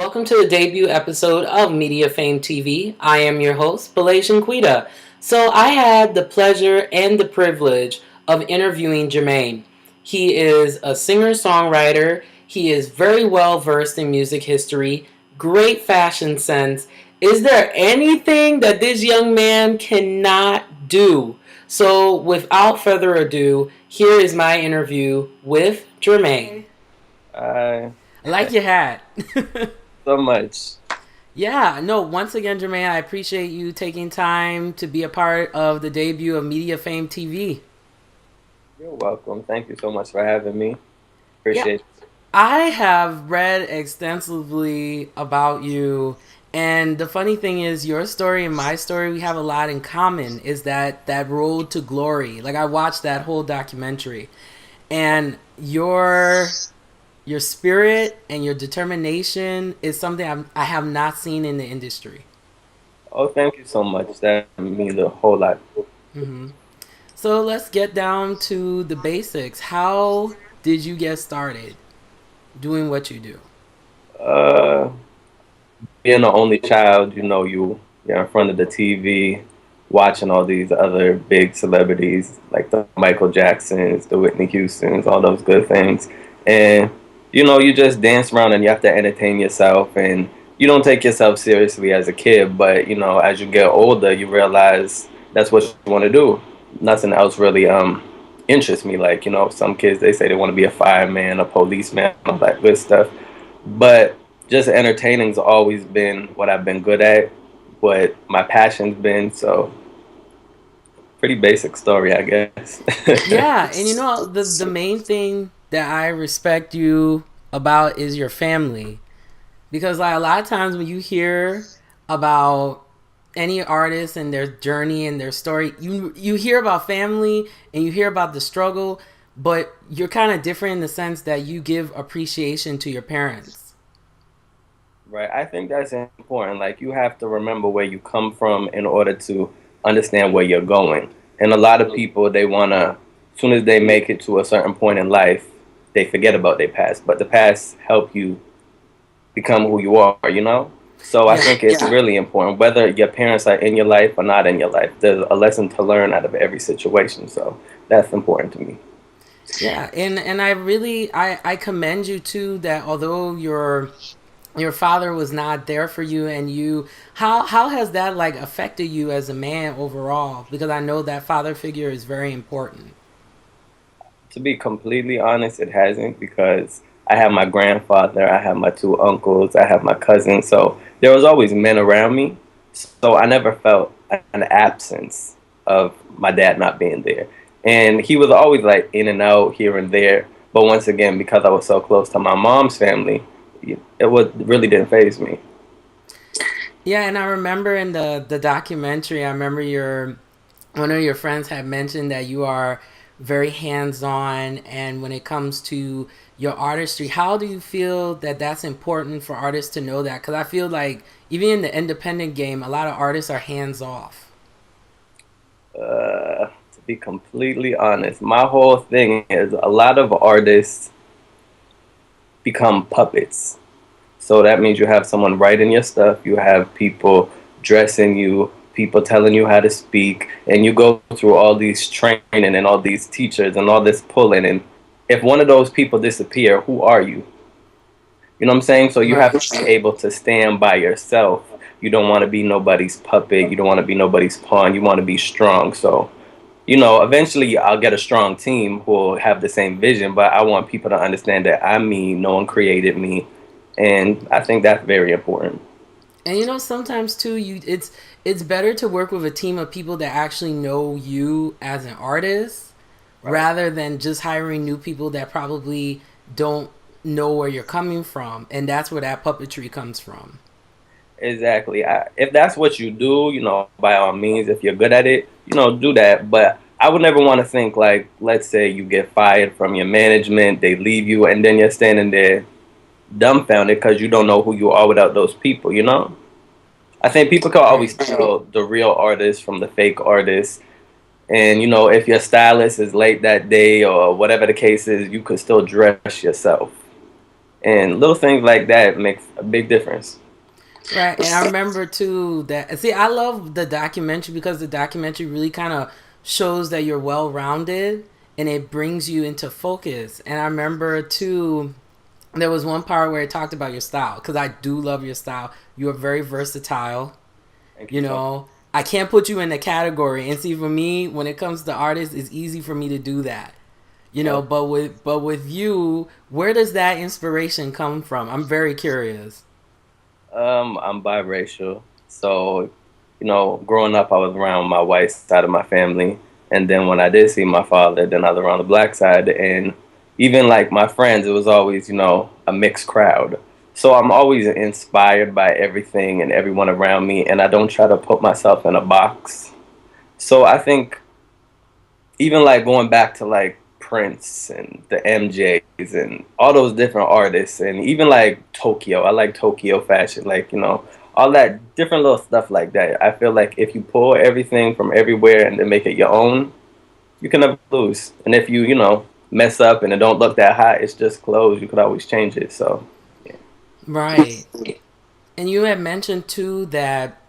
Welcome to the debut episode of MediaFameTV. I am your host, Belasian Quita. So I had the pleasure and the privilege of interviewing Jermaine. He is a singer-songwriter. He is very well versed in music history, great fashion sense. Is there anything that this young man cannot do? So without further ado, here is my interview with Jermaine. Uh, I like your hat. so much. Yeah, no, once again, Jermaine, I appreciate you taking time to be a part of the debut of Media Fame TV. You're welcome. Thank you so much for having me. Yeah, Appreciate it. I have read extensively about you, and the funny thing is, your story and my story, we have a lot in common. Is that road to glory? Like I watched that whole documentary, and your spirit and your determination is something I have not seen in the industry. Oh, thank you so much. That means a whole lot. Hmm. So let's get down to the basics. How did you get started doing what you do? Uh, Being the only child, you're in front of the TV, watching all these other big celebrities like the Michael Jacksons, the Whitney Houstons, all those good things, and you just dance around and you have to entertain yourself, and you don't take yourself seriously as a kid, but as you get older, you realize that's what you want to do. Nothing else really interests me. Like some kids they say they want to be a fireman, a policeman, all that good stuff, but just entertaining's always been what I've been good at, what my passion's been. So pretty basic story, I guess. Yeah, and you know the main thing that I respect you about is your family, because like a lot of times when you hear about any artist and their journey and their story, you hear about family and you hear about the struggle, but you're kind of different in the sense that you give appreciation to your parents. Right. I think that's important. Like you have to remember where you come from in order to understand where you're going. And a lot of people they wanna, as soon as they make it to a certain point in life, they forget about their past. But the past help you become who you are. So I Yeah. think it's really important, whether your parents are in your life or not in your life. There's a lesson to learn out of every situation. So that's important to me. Yeah, and I really I commend you too that although your father was not there for you and you how has that like affected you as a man overall, because I know that father figure is very important. To be completely honest, it hasn't because I have my grandfather, I have my two uncles, I have my cousins. So there was always men around me. So I never felt an absence of my dad not being there. And he was always like in and out here and there. But once again, because I was so close to my mom's family, it really didn't phase me. Yeah, and I remember in the documentary, I remember your one of your friends had mentioned that you are very hands-on, and when it comes to your artistry, how do you feel that that's important for artists to know that? Because I feel like even in the independent game, a lot of artists are hands-off. To be completely honest, my whole thing is a lot of artists become puppets. So that means you have someone writing your stuff, you have people dressing you, people telling you how to speak, and you go through all these training and all these teachers and all this pulling. And if one of those people disappear, who are you? You know what I'm saying? So you have Right. to be able to stand by yourself. You don't want to be nobody's puppet. You don't want to be nobody's pawn. You want to be strong. So eventually I'll get a strong team who will have the same vision, but I want people to understand that I'm me, no one created me. And I think that's very important. And you know, sometimes too, you it's better to work with a team of people that actually know you as an artist Right. rather than just hiring new people that probably don't know where you're coming from, and that's where that puppetry comes from. Exactly. If that's what you do, by all means, if you're good at it, do that. But I would never want to think like, let's say you get fired from your management, they leave you, and then you're standing there dumbfounded because you don't know who you are without those people. I think people can always Right. tell the real artist from the fake artist. And if your stylist is late that day or whatever the case is, you could still dress yourself. And little things like that make a big difference. Right, and I remember too that see, I love the documentary because the documentary really kind of shows that you're well rounded and it brings you into focus. And I remember too, there was one part where it talked about your style because I do love your style. You are very versatile. Thank you You so much. know, I can't put you in a category. And see, for me, when it comes to artists, it's easy for me to do that. You know, Yep. but with you, where does that inspiration come from? I'm very curious. I'm biracial, so growing up, I was around my white side of my family, and then when I did see my father, then I was around the black side, and even like my friends, it was always a mixed crowd. So I'm always inspired by everything and everyone around me, and I don't try to put myself in a box. So I think even like going back to like Prince and the MJs and all those different artists, and even like Tokyo. I like Tokyo fashion, like all that different little stuff like that. I feel like if you pull everything from everywhere and then make it your own, you can never lose. And if you mess up and it don't look that hot, it's just clothes. You could always change it. So yeah. Right. And you had mentioned too that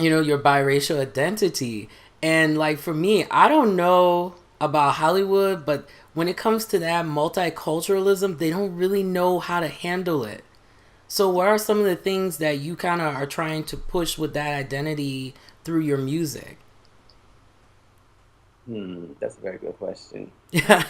your biracial identity, and like for me, I don't know about Hollywood, but when it comes to that multiculturalism, they don't really know how to handle it. So what are some of the things that you kind of are trying to push with that identity through your music? That's a very good question. Yeah.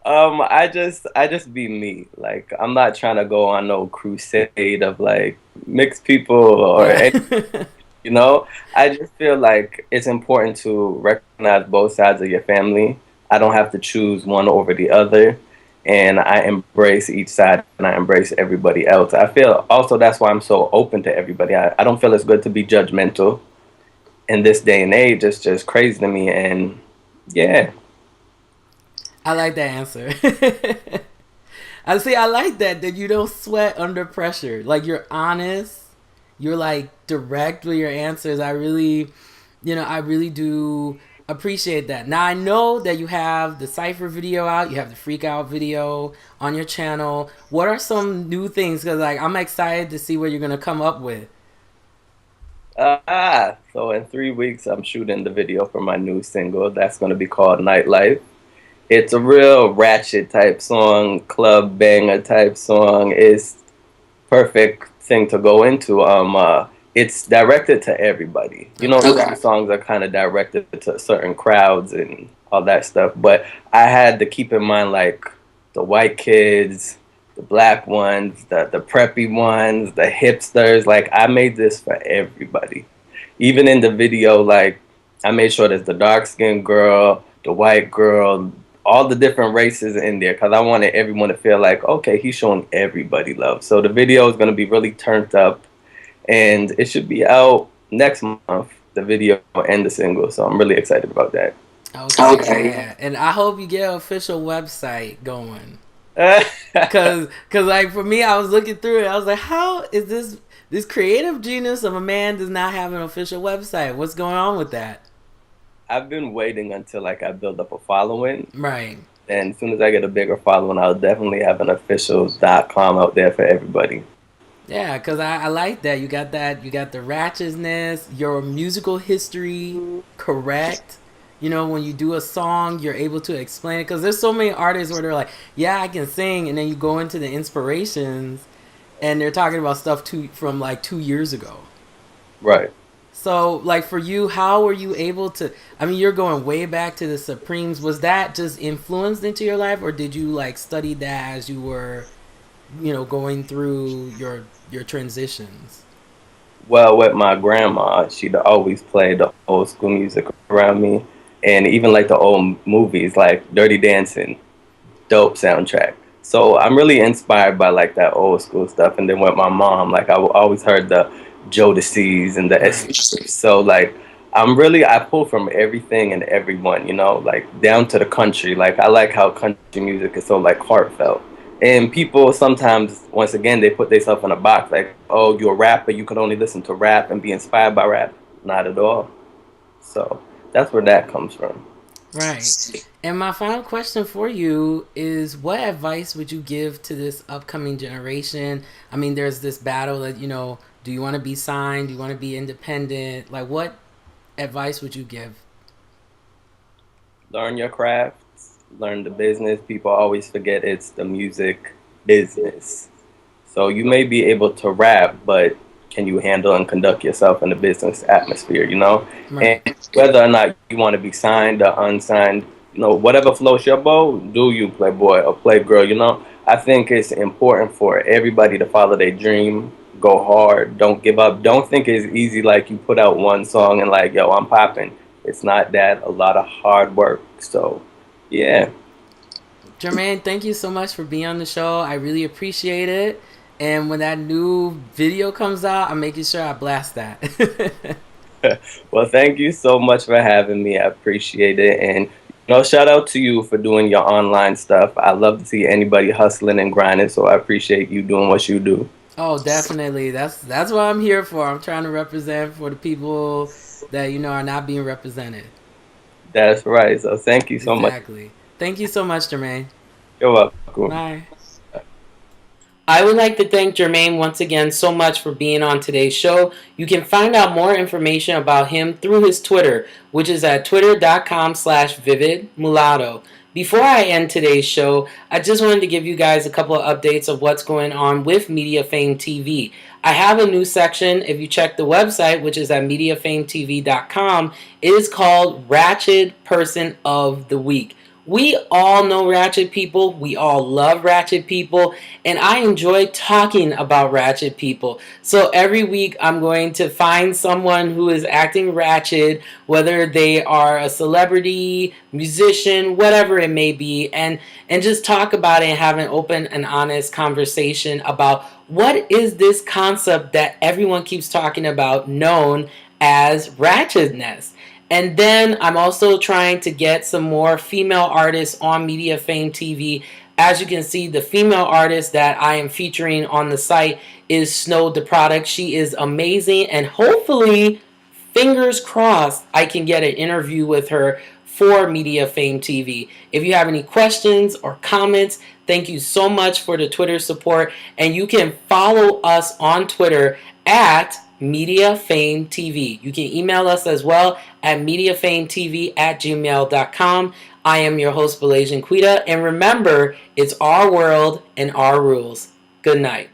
I just be me. Like I'm not trying to go on no crusade of like mixed people or Yeah. I just feel like it's important to recognize both sides of your family. I don't have to choose one over the other, and I embrace each side and I embrace everybody else. I feel also that's why I'm so open to everybody. I don't feel it's good to be judgmental in this day and age. It's just crazy to me, and yeah. I like that answer. I see. I like that you don't sweat under pressure. Like you're honest. You're like direct with your answers. I really do appreciate that. Now I know that you have the cipher video out. You have the freak out video on your channel. What are some new things? Because like I'm excited to see what you're gonna come up with. So in 3 weeks, I'm shooting the video for my new single. That's going to be called Nightlife. It's a real ratchet type song, club banger type song. It's perfect thing to go into. It's directed to everybody. Okay. Some songs are kind of directed to certain crowds and all that stuff. But I had to keep in mind like the white kids, the black ones, the preppy ones, the hipsters. Like I made this for everybody. Even in the video, like I made sure there's the dark skinned girl, the white girl, all the different races in there because I wanted everyone to feel like, okay, he's showing everybody love. So the video is going to be really turned up, and it should be out next month, the video and the single. So I'm really excited about that. Okay. Yeah. And I hope you get an official website going. Cause like for me, I was looking through it. I was like, how is this creative genius of a man does not have an official website? What's going on with that? I've been waiting until like I build up a following, Right. and as soon as I get a bigger following, I'll definitely have an official.com out there for everybody. Yeah, cause I like that. You got that. You got the ratchetness. Your musical history correct. When you do a song, you're able to explain it. Cause there's so many artists where they're like, "Yeah, I can sing," and then you go into the inspirations, and they're talking about stuff from like 2 years ago. Right. So, like for you, how were you able to? I mean, you're going way back to the Supremes. Was that just influenced into your life, or did you like study that as you were, going through your transitions? Well, with my grandma, she'd always play the old school music around me, and even like the old movies, like Dirty Dancing, dope soundtrack. So I'm really inspired by like that old school stuff. And then with my mom, like always heard the Jodeci's and the Right. S. So like I pull from everything and everyone, like down to the country. Like I like how country music is so like heartfelt. And people sometimes, once again, they put themselves in a box like, oh, you're a rapper, you can only listen to rap and be inspired by rap. Not at all. So that's where that comes from. Right. And my final question for you is, what advice would you give to this upcoming generation? I mean, there's this battle that, do you want to be signed? Do you want to be independent? Like, what advice would you give? Learn your craft, learn the business. People always forget it's the music business. So you may be able to rap, but can you handle and conduct yourself in the business atmosphere, you know? Right. And whether or not you want to be signed or unsigned, whatever floats your boat, do you, playboy or playgirl, you know? I think it's important for everybody to follow their dream, go hard, don't give up. Don't think it's easy like you put out one song and like, yo, I'm popping. It's not that. A lot of hard work. So, yeah. Jermaine, thank you so much for being on the show. I really appreciate it. And when that new video comes out, I'm making sure I blast that. Well, thank you so much for having me. I appreciate it. And shout out to you for doing your online stuff. I love to see anybody hustling and grinding, so I appreciate you doing what you do. Oh, definitely. That's what I'm here for. I'm trying to represent for the people that are not being represented. That's right. So thank you so much. Exactly. Thank you so much, Jermaine. You're welcome. Bye. I would like to thank Jermaine once again so much for being on today's show. You can find out more information about him through his Twitter, which is at twitter.com/vividmulatto. Before I end today's show, I just wanted to give you guys a couple of updates of what's going on with MediaFameTV. I have a new section. If you check the website, which is at MediaFameTV.com, it is called Ratchet Person of the Week. We all know ratchet people. We all love ratchet people. And I enjoy talking about ratchet people. So every week I'm going to find someone who is acting ratchet, whether they are a celebrity, musician, whatever it may be, and just talk about it and have an open and honest conversation about what is this concept that everyone keeps talking about known as ratchetness. And then I'm also trying to get some more female artists on Media Fame TV. As you can see, the female artist that I am featuring on the site is Snow the Product. She is amazing, and hopefully, fingers crossed, I can get an interview with her for Media Fame TV. If you have any questions or comments, thank you so much for the Twitter support. And you can follow us on Twitter at MediaFameTV. You can email us as well at MediaFameTV@gmail.com. I am your host, Belajan Quita. And remember, it's our world and our rules. Good night.